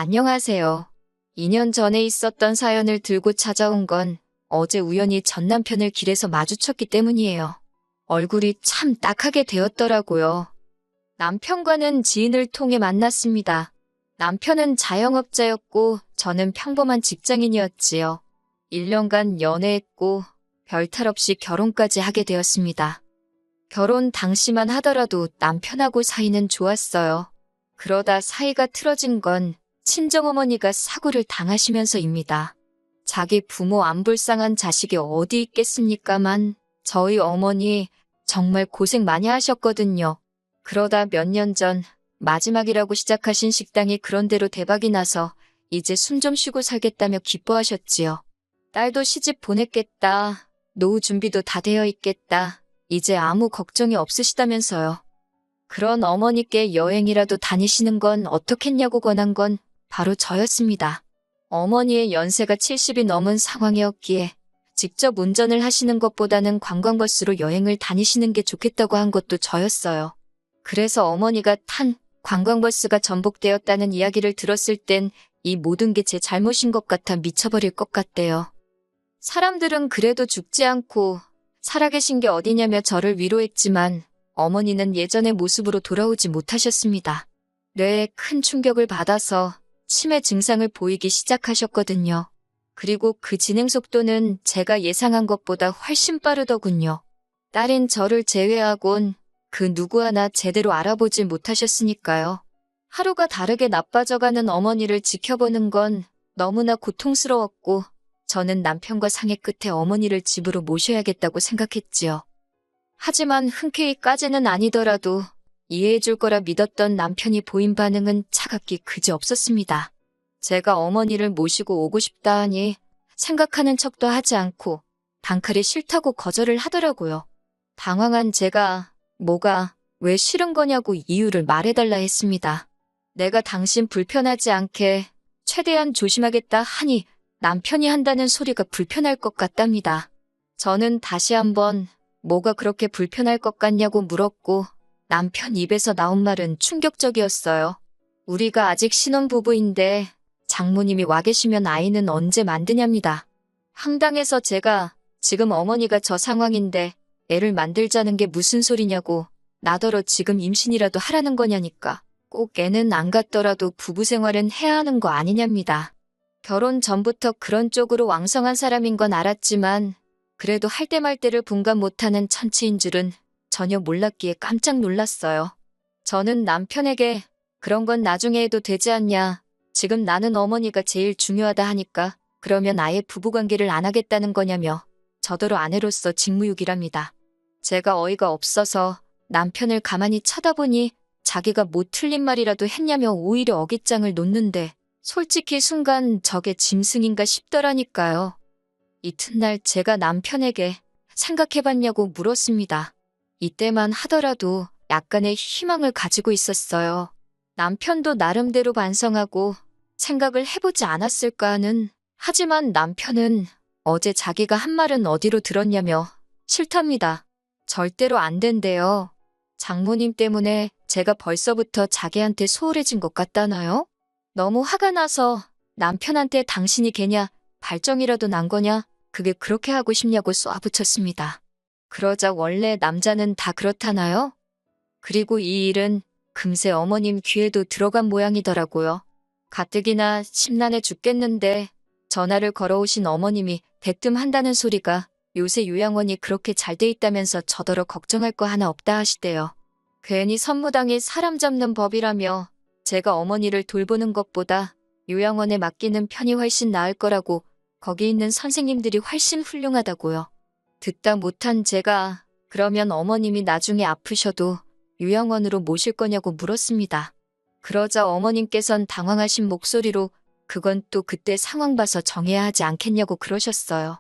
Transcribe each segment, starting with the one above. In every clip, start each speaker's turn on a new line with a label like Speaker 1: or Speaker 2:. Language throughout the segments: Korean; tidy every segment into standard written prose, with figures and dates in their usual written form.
Speaker 1: 안녕하세요. 2년 전에 있었던 사연을 들고 찾아온 건 어제 우연히 전 남편을 길에서 마주쳤기 때문이에요. 얼굴이 참 딱하게 되었더라고요. 남편과는 지인을 통해 만났습니다. 남편은 자영업자였고 저는 평범한 직장인이었지요. 1년간 연애했고 별탈 없이 결혼까지 하게 되었습니다. 결혼 당시만 하더라도 남편하고 사이는 좋았어요. 그러다 사이가 틀어진 건 친정어머니가 사고를 당하시면서입니다. 자기 부모 안 불쌍한 자식이 어디 있겠습니까만 저희 어머니 정말 고생 많이 하셨거든요. 그러다 몇 년 전 마지막이라고 시작하신 식당이 그런대로 대박이 나서 이제 숨 좀 쉬고 살겠다며 기뻐하셨지요. 딸도 시집 보냈겠다. 노후 준비도 다 되어 있겠다. 이제 아무 걱정이 없으시다면서요. 그런 어머니께 여행이라도 다니시는 건 어떻겠냐고 권한 건 바로 저였습니다. 어머니의 연세가 70이 넘은 상황이었기에 직접 운전을 하시는 것보다는 관광버스로 여행을 다니시는 게 좋겠다고 한 것도 저였어요. 그래서 어머니가 탄 관광버스가 전복되었다는 이야기를 들었을 땐 이 모든 게 제 잘못인 것 같아 미쳐버릴 것 같대요. 사람들은 그래도 죽지 않고 살아계신 게 어디냐며 저를 위로했지만 어머니는 예전의 모습으로 돌아오지 못하셨습니다. 뇌에 큰 충격을 받아서 치매 증상을 보이기 시작하셨거든요. 그리고 그 진행 속도는 제가 예상한 것보다 훨씬 빠르더군요. 딸인 저를 제외하곤 그 누구 하나 제대로 알아보지 못하셨으니까요. 하루가 다르게 나빠져가는 어머니를 지켜보는 건 너무나 고통스러웠고 저는 남편과 상의 끝에 어머니를 집으로 모셔야겠다고 생각했지요. 하지만 흔쾌히까지는 아니더라도 이해해줄 거라 믿었던 남편이 보인 반응은 차갑기 그지없었습니다. 제가 어머니를 모시고 오고 싶다 하니 생각하는 척도 하지 않고 단칼에 싫다고 거절을 하더라고요. 당황한 제가 뭐가 왜 싫은 거냐고 이유를 말해달라 했습니다. 내가 당신 불편하지 않게 최대한 조심하겠다 하니 남편이 한다는 소리가 불편할 것 같답니다. 저는 다시 한번 뭐가 그렇게 불편할 것 같냐고 물었고 남편 입에서 나온 말은 충격적이었어요. 우리가 아직 신혼부부인데 장모님이 와 계시면 아이는 언제 만드냐입니다. 황당해서 제가 지금 어머니가 저 상황인데 애를 만들자는 게 무슨 소리냐고 나더러 지금 임신이라도 하라는 거냐니까 꼭 애는 안 갖더라도 부부 생활은 해야 하는 거 아니냐입니다. 결혼 전부터 그런 쪽으로 왕성한 사람인 건 알았지만 그래도 할 때 말 때를 분간 못하는 천치인 줄은 전혀 몰랐기에 깜짝 놀랐어요. 저는 남편에게 그런 건 나중에 해도 되지 않냐. 지금 나는 어머니가 제일 중요하다 하니까 그러면 아예 부부관계를 안 하겠다는 거냐며 저더러 아내로서 직무유기랍니다. 제가 어이가 없어서 남편을 가만히 쳐다보니 자기가 뭐 틀린 말이라도 했냐며 오히려 어깃장을 놓는데 솔직히 순간 저게 짐승인가 싶더라니까요. 이튿날 제가 남편에게 생각해봤냐고 물었습니다. 이때만 하더라도 약간의 희망을 가지고 있었어요. 남편도 나름대로 반성하고 생각을 해보지 않았을까 하는. 하지만 남편은 어제 자기가 한 말은 어디로 들었냐며 싫답니다. 절대로 안 된대요. 장모님 때문에 제가 벌써부터 자기한테 소홀해진 것 같다나요? 너무 화가 나서 남편한테 당신이 걔냐 발정이라도 난 거냐 그게 그렇게 하고 싶냐고 쏘아붙였습니다. 그러자 원래 남자는 다 그렇다나요? 그리고 이 일은 금세 어머님 귀에도 들어간 모양이더라고요. 가뜩이나 심란해 죽겠는데 전화를 걸어오신 어머님이 대뜸한다는 소리가 요새 요양원이 그렇게 잘 돼 있다면서 저더러 걱정할 거 하나 없다 하시대요. 괜히 선무당이 사람 잡는 법이라며 제가 어머니를 돌보는 것보다 요양원에 맡기는 편이 훨씬 나을 거라고 거기 있는 선생님들이 훨씬 훌륭하다고요. 듣다 못한 제가 그러면 어머님이 나중에 아프셔도 요양원으로 모실 거냐고 물었습니다. 그러자 어머님께선 당황하신 목소리로 그건 또 그때 상황 봐서 정해야 하지 않겠냐고 그러셨어요.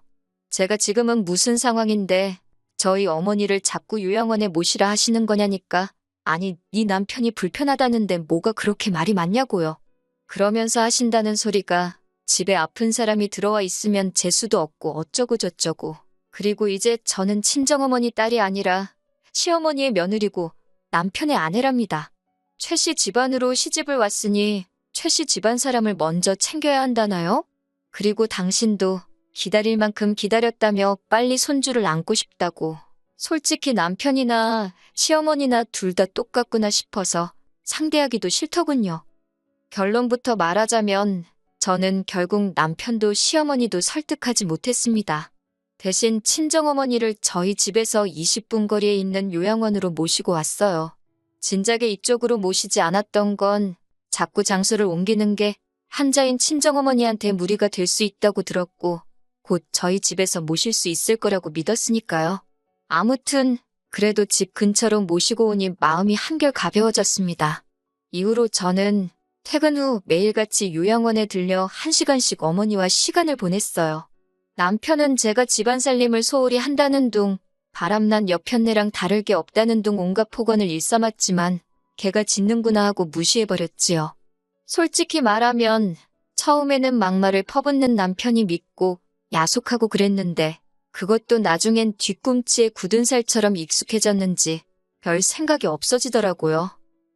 Speaker 1: 제가 지금은 무슨 상황인데 저희 어머니를 자꾸 요양원에 모시라 하시는 거냐니까 아니 네 남편이 불편하다는데 뭐가 그렇게 말이 많냐고요. 그러면서 하신다는 소리가 집에 아픈 사람이 들어와 있으면 재수도 없고 어쩌고 저쩌고 그리고 이제 저는 친정어머니 딸이 아니라 시어머니의 며느리고 남편의 아내랍니다. 최씨 집안으로 시집을 왔으니 최 씨 집안 사람을 먼저 챙겨야 한다나요? 그리고 당신도 기다릴 만큼 기다렸다며 빨리 손주를 안고 싶다고. 솔직히 남편이나 시어머니나 둘 다 똑같구나 싶어서 상대하기도 싫더군요. 결론부터 말하자면 저는 결국 남편도 시어머니도 설득하지 못했습니다. 대신 친정어머니를 저희 집에서 20분 거리에 있는 요양원으로 모시고 왔어요. 진작에 이쪽으로 모시지 않았던 건 자꾸 장소를 옮기는 게 한자인 친정어머니한테 무리가 될 수 있다고 들었고 곧 저희 집에서 모실 수 있을 거라고 믿었으니까요. 아무튼 그래도 집 근처로 모시고 오니 마음이 한결 가벼워졌습니다. 이후로 저는 퇴근 후 매일같이 요양원에 들려 1시간씩 어머니와 시간을 보냈어요. 남편은 제가 집안 살림을 소홀히 한다는 둥, 바람난 여편네랑 다를 게 없다는 둥 온갖 폭언을 일삼았지만 걔가 짖는구나 하고 무시해버렸지요. 솔직히 말하면 처음에는 막말을 퍼붓는 남편이 믿고 야속하고 그랬는데 그것도 나중엔 뒤꿈치에 굳은 살처럼 익숙해졌는지 별 생각이 없어지더라고요.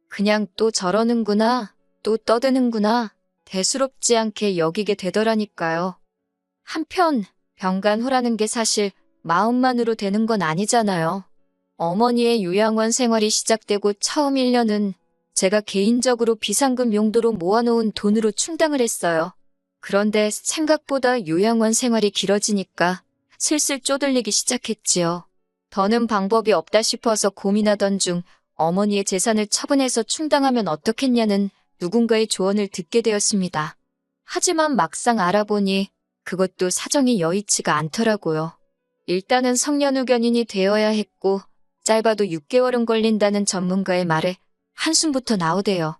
Speaker 1: 그냥 또 저러는구나, 또 떠드는구나, 대수롭지 않게 여기게 되더라니까요. 한편 병간호라는 게 사실 마음만으로 되는 건 아니잖아요. 어머니의 요양원 생활이 시작되고 처음 1년은 제가 개인적으로 비상금 용도로 모아놓은 돈으로 충당을 했어요. 그런데 생각보다 요양원 생활이 길어지니까 슬슬 쪼들리기 시작했지요. 더는 방법이 없다 싶어서 고민하던 중 어머니의 재산을 처분해서 충당하면 어떻겠냐는 누군가의 조언을 듣게 되었습니다. 하지만 막상 알아보니 그것도 사정이 여의치가 않더라고요. 일단은 성년후견인이 되어야 했고 짧아도 6개월은 걸린다는 전문가의 말에 한숨부터 나오대요.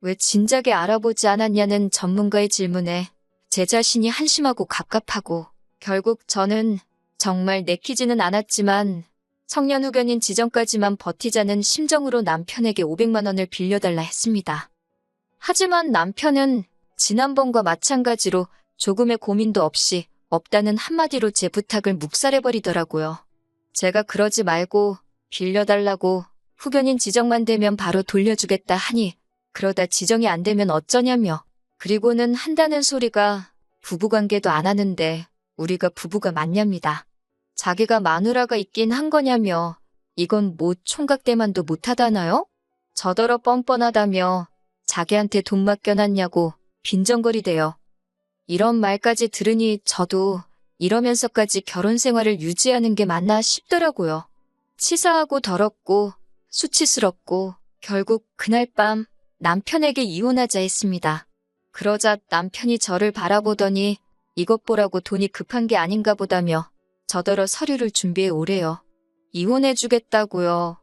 Speaker 1: 왜 진작에 알아보지 않았냐는 전문가의 질문에 제 자신이 한심하고 갑갑하고 결국 저는 정말 내키지는 않았지만 성년후견인 지정까지만 버티자는 심정으로 남편에게 500만 원을 빌려달라 했습니다. 하지만 남편은 지난번과 마찬가지로 조금의 고민도 없이 없다는 한마디로 제 부탁을 묵살해버리더라고요. 제가 그러지 말고 빌려달라고 후견인 지정만 되면 바로 돌려주겠다 하니 그러다 지정이 안 되면 어쩌냐며 그리고는 한다는 소리가 부부관계도 안 하는데 우리가 부부가 맞냐입니다. 자기가 마누라가 있긴 한 거냐며 이건 뭐 총각대만도 못하다나요? 저더러 뻔뻔하다며 자기한테 돈 맡겨놨냐고 빈정거리대요. 이런 말까지 들으니 저도 이러면서까지 결혼 생활을 유지하는 게 맞나 싶더라고요. 치사하고 더럽고 수치스럽고 결국 그날 밤 남편에게 이혼하자 했습니다. 그러자 남편이 저를 바라보더니 이것 보라고 돈이 급한 게 아닌가 보다며 저더러 서류를 준비해 오래요. 이혼해주겠다고요.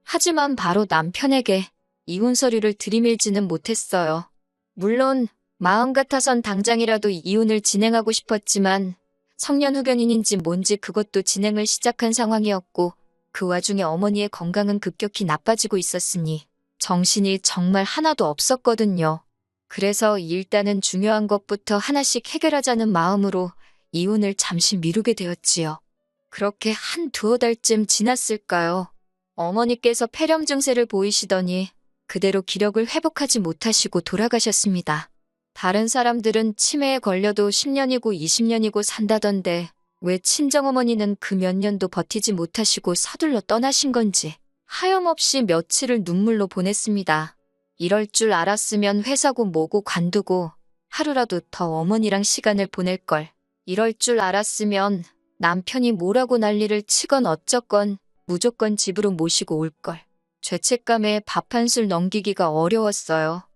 Speaker 1: 하지만 바로 남편에게 이혼 서류를 들이밀지는 못했어요. 물론 마음 같아선 당장이라도 이혼을 진행하고 싶었지만 성년후견인인지 뭔지 그것도 진행을 시작한 상황이었고 그 와중에 어머니의 건강은 급격히 나빠지고 있었으니 정신이 정말 하나도 없었거든요. 그래서 일단은 중요한 것부터 하나씩 해결하자는 마음으로 이혼을 잠시 미루게 되었지요. 그렇게 한 두어 달쯤 지났을까요? 어머니께서 폐렴 증세를 보이시더니 그대로 기력을 회복하지 못하시고 돌아가셨습니다. 다른 사람들은 치매에 걸려도 10년이고 20년이고 산다던데 왜 친정어머니는 그 몇 년도 버티지 못하시고 서둘러 떠나신 건지 하염없이 며칠을 눈물로 보냈습니다. 이럴 줄 알았으면 회사고 뭐고 관두고 하루라도 더 어머니랑 시간을 보낼 걸. 이럴 줄 알았으면 남편이 뭐라고 난리를 치건 어쩌건 무조건 집으로 모시고 올 걸. 죄책감에 밥 한 술 넘기기가 어려웠어요.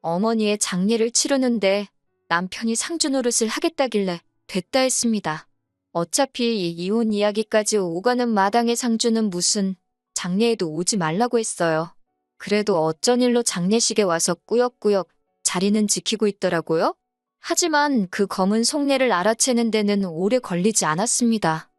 Speaker 1: 어머니의 장례를 치르는데 남편이 상주 노릇을 하겠다길래 됐다 했습니다. 어차피 이 이혼 이야기까지 오가는 마당의 상주는 무슨 장례에도 오지 말라고 했어요. 그래도 어쩐 일로 장례식에 와서 꾸역꾸역 자리는 지키고 있더라고요. 하지만 그 검은 속내를 알아채는 데는 오래 걸리지 않았습니다.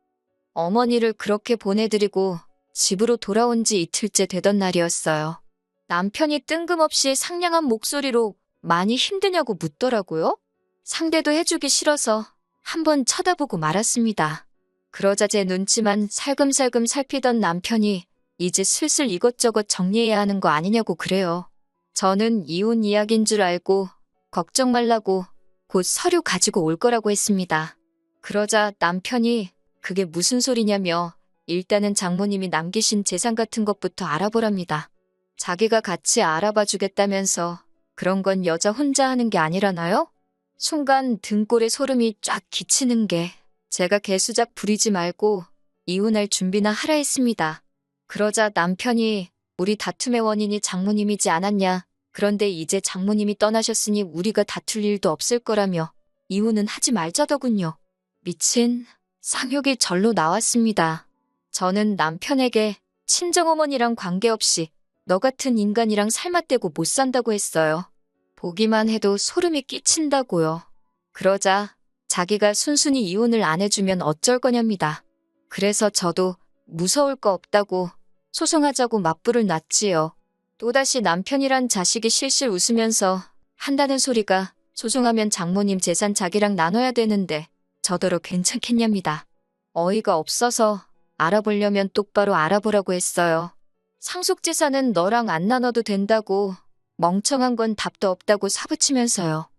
Speaker 1: 어머니를 그렇게 보내드리고 집으로 돌아온 지 이틀째 되던 날이었어요. 남편이 뜬금없이 상냥한 목소리로 많이 힘드냐고 묻더라고요. 상대도 해주기 싫어서 한번 쳐다보고 말았습니다. 그러자 제 눈치만 살금살금 살피던 남편이 이제 슬슬 이것저것 정리해야 하는 거 아니냐고 그래요. 저는 이혼 이야기인 줄 알고 걱정 말라고 곧 서류 가지고 올 거라고 했습니다. 그러자 남편이 그게 무슨 소리냐며 일단은 장모님이 남기신 재산 같은 것부터 알아보랍니다. 자기가 같이 알아봐 주겠다면서 그런 건 여자 혼자 하는 게 아니라나요? 순간 등골에 소름이 쫙 끼치는 게 제가 개수작 부리지 말고 이혼할 준비나 하라 했습니다. 그러자 남편이 우리 다툼의 원인이 장모님이지 않았냐. 그런데 이제 장모님이 떠나셨으니 우리가 다툴 일도 없을 거라며 이혼은 하지 말자더군요. 미친 상욕이 절로 나왔습니다. 저는 남편에게 친정어머니랑 관계없이 너 같은 인간이랑 살맛대고 못 산다고 했어요. 보기만 해도 소름이 끼친다고요. 그러자 자기가 순순히 이혼을 안 해주면 어쩔 거냐입니다. 그래서 저도 무서울 거 없다고 소송하자고 맞불을 놨지요. 또다시 남편이란 자식이 실실 웃으면서 한다는 소리가 소송하면 장모님 재산 자기랑 나눠야 되는데 저더러 괜찮겠냐입니다. 어이가 없어서 알아보려면 똑바로 알아보라고 했어요. 상속재산은 너랑 안 나눠도 된다고 멍청한 건 답도 없다고 사부치면서요.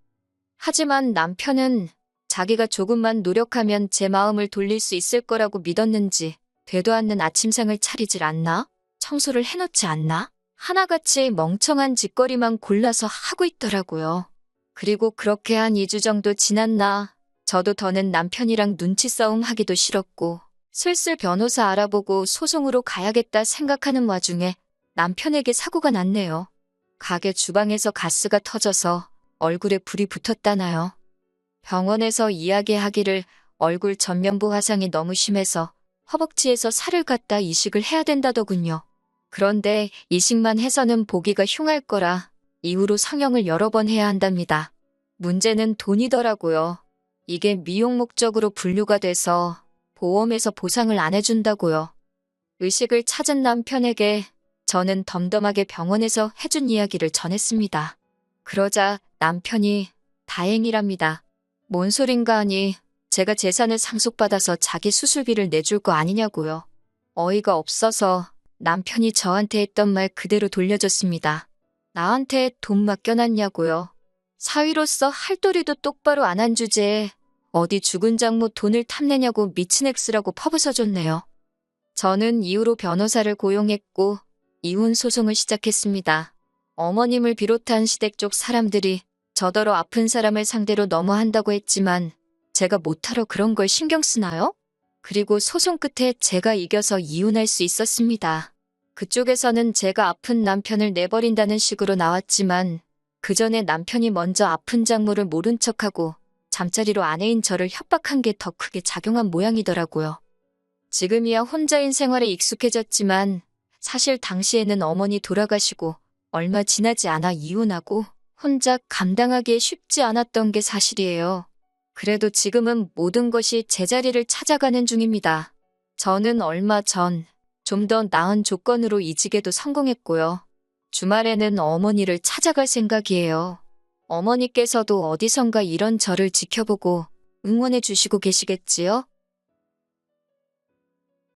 Speaker 1: 하지만 남편은 자기가 조금만 노력하면 제 마음을 돌릴 수 있을 거라고 믿었는지 되도 않는 아침상을 차리질 않나? 청소를 해놓지 않나? 하나같이 멍청한 짓거리만 골라서 하고 있더라고요. 그리고 그렇게 한 2주 정도 지났나 저도 더는 남편이랑 눈치 싸움 하기도 싫었고 슬슬 변호사 알아보고 소송으로 가야겠다 생각하는 와중에 남편에게 사고가 났네요. 가게 주방에서 가스가 터져서 얼굴에 불이 붙었다나요. 병원에서 이야기하기를 얼굴 전면부 화상이 너무 심해서 허벅지에서 살을 갖다 이식을 해야 된다더군요. 그런데 이식만 해서는 보기가 흉할 거라 이후로 성형을 여러 번 해야 한답니다. 문제는 돈이더라고요. 이게 미용 목적으로 분류가 돼서 보험에서 보상을 안 해준다고요. 의식을 찾은 남편에게 저는 덤덤하게 병원에서 해준 이야기를 전했습니다. 그러자 남편이 다행이랍니다. 뭔 소린가 하니 제가 재산을 상속받아서 자기 수술비를 내줄 거 아니냐고요. 어이가 없어서 남편이 저한테 했던 말 그대로 돌려줬습니다. 나한테 돈 맡겨놨냐고요. 사위로서 할 도리도 똑바로 안 한 주제에 어디 죽은 장모 돈을 탐내냐고 미친 엑스라고 퍼부어줬네요. 저는 이후로 변호사를 고용했고 이혼 소송을 시작했습니다. 어머님을 비롯한 시댁 쪽 사람들이 저더러 아픈 사람을 상대로 너무한다고 했지만 제가 못하러 그런 걸 신경 쓰나요? 그리고 소송 끝에 제가 이겨서 이혼할 수 있었습니다. 그쪽에서는 제가 아픈 남편을 내버린다는 식으로 나왔지만 그 전에 남편이 먼저 아픈 장모를 모른 척하고 잠자리로 아내인 저를 협박한 게 더 크게 작용한 모양이더라고요. 지금이야 혼자인 생활에 익숙해졌지만 사실 당시에는 어머니 돌아가시고 얼마 지나지 않아 이혼하고 혼자 감당하기에 쉽지 않았던 게 사실이에요. 그래도 지금은 모든 것이 제자리를 찾아가는 중입니다. 저는 얼마 전 좀 더 나은 조건으로 이직에도 성공했고요. 주말에는 어머니를 찾아갈 생각이에요. 어머니께서도 어디선가 이런 저를 지켜보고 응원해 주시고 계시겠지요?